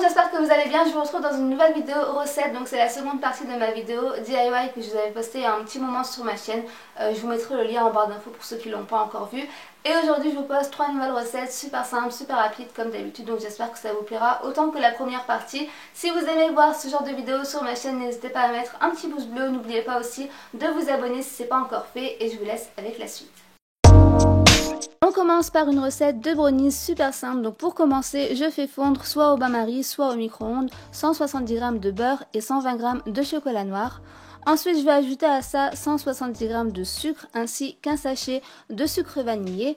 j'espère que vous allez bien, je vous retrouve dans une nouvelle vidéo recette. Donc c'est la seconde partie de ma vidéo DIY que je vous avais postée il y a un petit moment sur ma chaîne. Je vous mettrai le lien en barre d'infos pour ceux qui ne l'ont pas encore vu. Et aujourd'hui je vous poste 3 nouvelles recettes super simples, super rapides comme d'habitude. Donc j'espère que ça vous plaira autant que la première partie. Si vous aimez voir ce genre de vidéos sur ma chaîne, n'hésitez pas à mettre un petit pouce bleu. N'oubliez pas aussi de vous abonner si ce n'est pas encore fait. Et je vous laisse avec la suite. On commence par une recette de brownies super simple. Donc pour commencer, je fais fondre soit au bain-marie, soit au micro-ondes 170 g de beurre et 120 g de chocolat noir. Ensuite, je vais ajouter à ça 170 g de sucre ainsi qu'un sachet de sucre vanillé.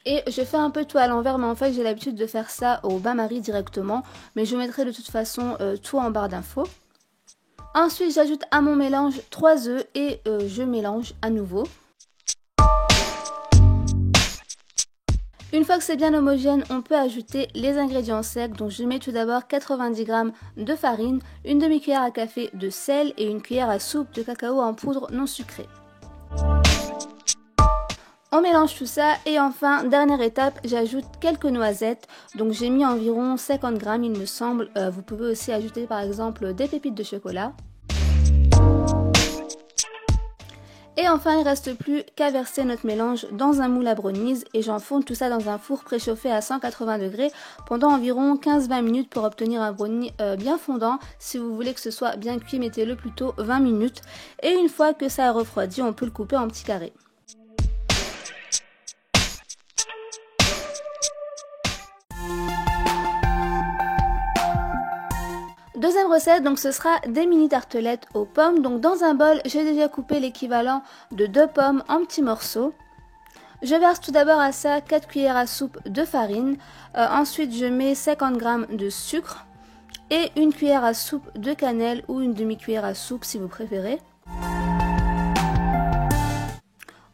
Et je fais un peu tout à l'envers, mais en fait j'ai l'habitude de faire ça au bain-marie directement. Mais je mettrai de toute façon tout en barre d'infos. Ensuite, j'ajoute à mon mélange 3 œufs et je mélange à nouveau. Une fois que c'est bien homogène, on peut ajouter les ingrédients secs. Donc je mets tout d'abord 90 g de farine, une demi-cuillère à café de sel et une cuillère à soupe de cacao en poudre non sucrée. On mélange tout ça et enfin, dernière étape, j'ajoute quelques noisettes. Donc j'ai mis environ 50 g il me semble. Vous pouvez aussi ajouter par exemple des pépites de chocolat. Et enfin, il ne reste plus qu'à verser notre mélange dans un moule à brownies et j'enfourne tout ça dans un four préchauffé à 180 degrés pendant environ 15-20 minutes pour obtenir un brownie bien fondant. Si vous voulez que ce soit bien cuit, mettez-le plutôt 20 minutes. Et une fois que ça a refroidi, on peut le couper en petits carrés. Deuxième recette, donc ce sera des mini tartelettes aux pommes. Donc dans un bol, j'ai déjà coupé l'équivalent de 2 pommes en petits morceaux. Je verse tout d'abord à ça 4 cuillères à soupe de farine. Ensuite, je mets 50 g de sucre et une cuillère à soupe de cannelle ou une demi-cuillère à soupe si vous préférez.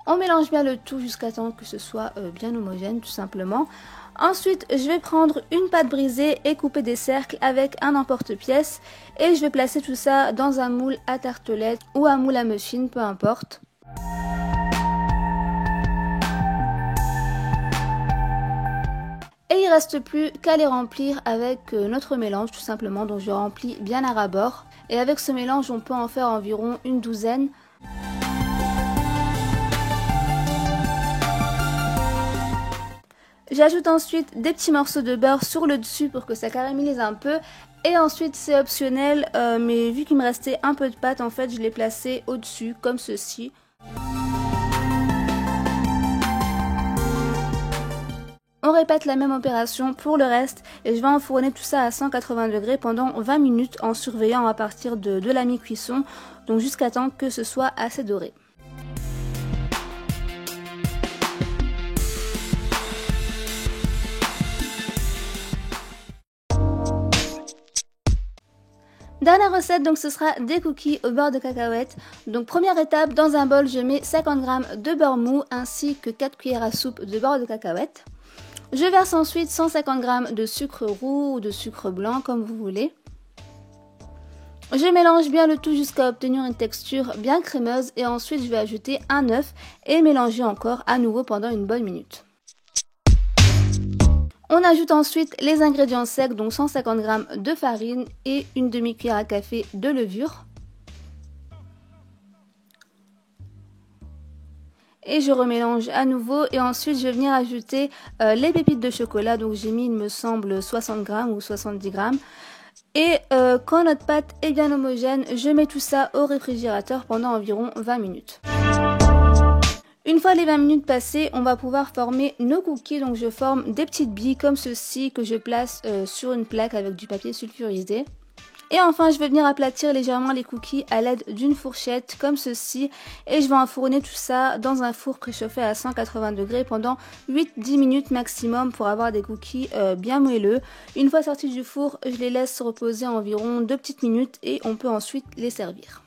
On mélange bien le tout jusqu'à temps que ce soit bien homogène tout simplement. Ensuite, je vais prendre une pâte brisée et couper des cercles avec un emporte-pièce. Et je vais placer tout ça dans un moule à tartelettes ou un moule à muffins, peu importe. Et il ne reste plus qu'à les remplir avec notre mélange tout simplement. Donc je remplis bien à ras-bord. Et avec ce mélange, on peut en faire environ une douzaine. J'ajoute ensuite des petits morceaux de beurre sur le dessus pour que ça caramélise un peu. Et ensuite c'est optionnel, mais vu qu'il me restait un peu de pâte, en fait je l'ai placé au-dessus comme ceci. On répète la même opération pour le reste et je vais enfourner tout ça à 180 degrés pendant 20 minutes en surveillant à partir de la mi-cuisson, donc jusqu'à temps que ce soit assez doré. Dernière recette, donc ce sera des cookies au beurre de cacahuète. Donc première étape, dans un bol, je mets 50 g de beurre mou ainsi que 4 cuillères à soupe de beurre de cacahuète. Je verse ensuite 150 g de sucre roux ou de sucre blanc comme vous voulez. Je mélange bien le tout jusqu'à obtenir une texture bien crémeuse et ensuite je vais ajouter un œuf et mélanger encore à nouveau pendant une bonne minute. On ajoute ensuite les ingrédients secs, donc 150 g de farine et une demi-cuillère à café de levure. Et je remélange à nouveau et ensuite je vais venir ajouter les pépites de chocolat. Donc j'ai mis, il me semble, 60 g ou 70 g. Et quand notre pâte est bien homogène, je mets tout ça au réfrigérateur pendant environ 20 minutes. Une fois les 20 minutes passées, on va pouvoir former nos cookies. Donc je forme des petites billes comme ceci que je place sur une plaque avec du papier sulfurisé. Et enfin, je vais venir aplatir légèrement les cookies à l'aide d'une fourchette comme ceci. Et je vais enfourner tout ça dans un four préchauffé à 180 degrés pendant 8-10 minutes maximum pour avoir des cookies bien moelleux. Une fois sortis du four, je les laisse reposer environ 2 petites minutes et on peut ensuite les servir.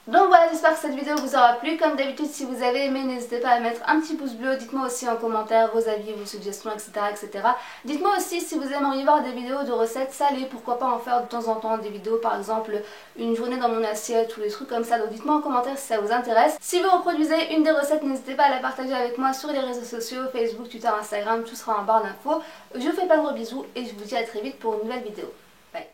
Donc voilà, j'espère que que cette vidéo vous aura plu. Comme d'habitude, si vous avez aimé, n'hésitez pas à mettre un petit pouce bleu. Dites-moi aussi en commentaire vos avis, vos suggestions, etc. etc. Dites-moi aussi si vous aimeriez voir des vidéos de recettes salées. Pourquoi pas en faire de temps en temps des vidéos, par exemple une journée dans mon assiette ou des trucs comme ça. Donc dites-moi en commentaire si ça vous intéresse. Si vous reproduisez une des recettes, n'hésitez pas à la partager avec moi sur les réseaux sociaux, Facebook, Twitter, Instagram, tout sera en barre d'infos. Je vous fais plein de gros bisous et je vous dis à très vite pour une nouvelle vidéo. Bye.